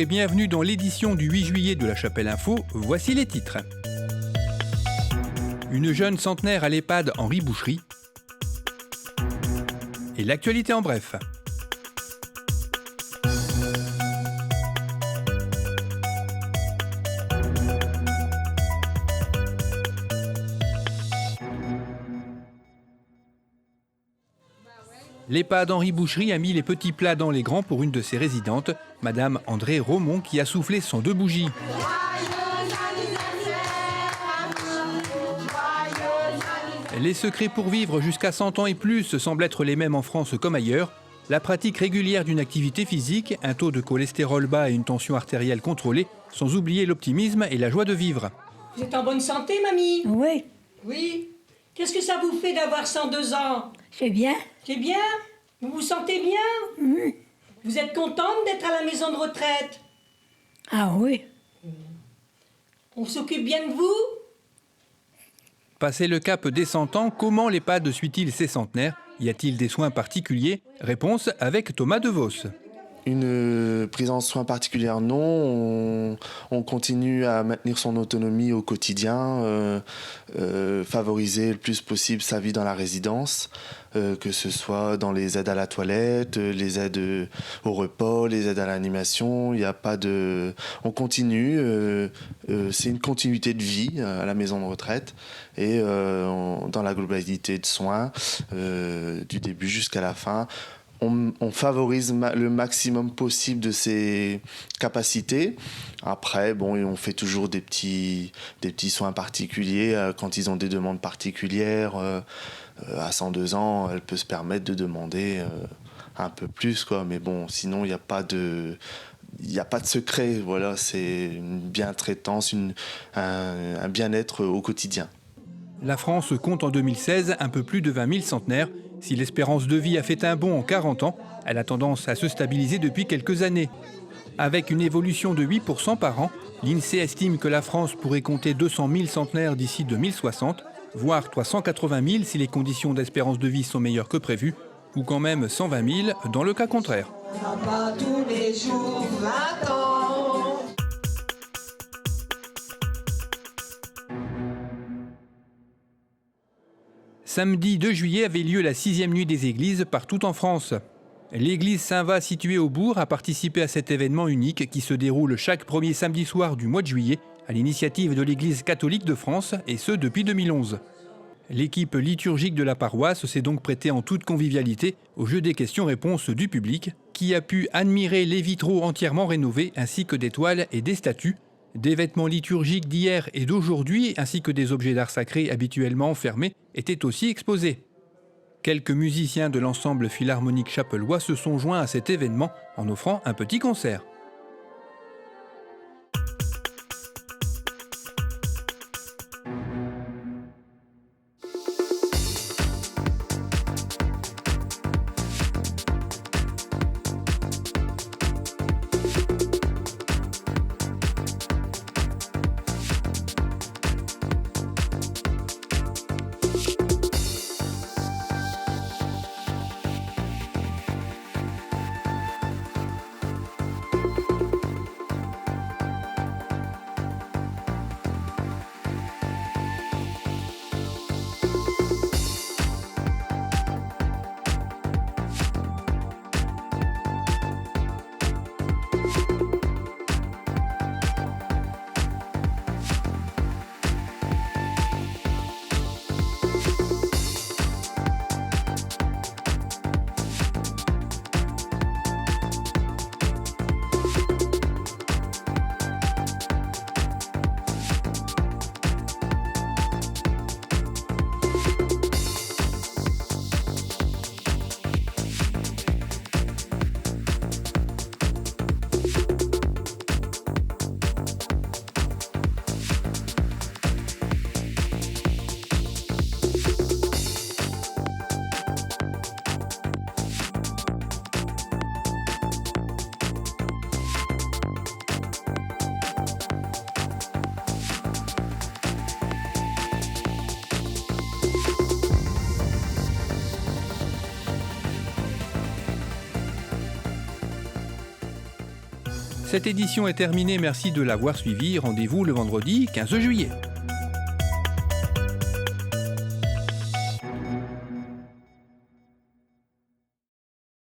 et bienvenue dans l'édition du 8 juillet de La Chapelle Info. Voici les titres. Une jeune centenaire à l'EHPAD Henri Boucherie. Et l'actualité en bref. L'EHPAD Henri Boucherie a mis les petits plats dans les grands pour une de ses résidentes, Madame André Romont, qui a soufflé 102 bougies. Les secrets pour vivre jusqu'à 100 ans et plus semblent être les mêmes en France comme ailleurs. La pratique régulière d'une activité physique, un taux de cholestérol bas et une tension artérielle contrôlée, sans oublier l'optimisme et la joie de vivre. Vous êtes en bonne santé, mamie? Oui, Oui. Qu'est-ce que ça vous fait d'avoir 102 ans? c'est bien. C'est bien? Vous vous sentez bien? Vous êtes contente d'être à la maison de retraite? Ah oui, On s'occupe bien de vous? Passé le cap des 100 ans, comment l'EHPAD suit-il ses centenaires? Y a-t-il des soins particuliers? Réponse avec Thomas DeVos. Une prise en soins particulière, non. On continue à maintenir son autonomie au quotidien, favoriser le plus possible sa vie dans la résidence, que ce soit dans les aides à la toilette, les aides au repas, les aides à l'animation. Il n'y a pas de... On continue, c'est une continuité de vie à la maison de retraite et dans la globalité de soins, du début jusqu'à la fin. On favorise le maximum possible de ses capacités. Après, bon, on fait toujours des petits soins particuliers quand ils ont des demandes particulières. À 102 ans, elle peut se permettre de demander un peu plus, quoi. Mais bon, sinon, il n'y a pas de secret. Voilà, c'est une bien-traitance, un bien-être au quotidien. La France compte en 2016 un peu plus de 20 000 centenaires. Si l'espérance de vie a fait un bond en 40 ans, elle a tendance à se stabiliser depuis quelques années. Avec une évolution de 8% par an, l'INSEE estime que la France pourrait compter 200 000 centenaires d'ici 2060, voire 380 000 si les conditions d'espérance de vie sont meilleures que prévues, ou quand même 120 000 dans le cas contraire. Pas tous les jours 20 ans. Samedi 2 juillet avait lieu la 6e nuit des églises partout en France. L'église Saint-Va située au Bourg a participé à cet événement unique qui se déroule chaque premier samedi soir du mois de juillet à l'initiative de l'Église catholique de France et ce depuis 2011. L'équipe liturgique de la paroisse s'est donc prêtée en toute convivialité au jeu des questions-réponses du public qui a pu admirer les vitraux entièrement rénovés ainsi que des toiles et des statues, des vêtements liturgiques d'hier et d'aujourd'hui ainsi que des objets d'art sacré habituellement fermés étaient aussi exposés. Quelques musiciens de l'ensemble philharmonique chapellois se sont joints à cet événement en offrant un petit concert. Cette édition est terminée, merci de l'avoir suivi. Rendez-vous le vendredi 15 juillet.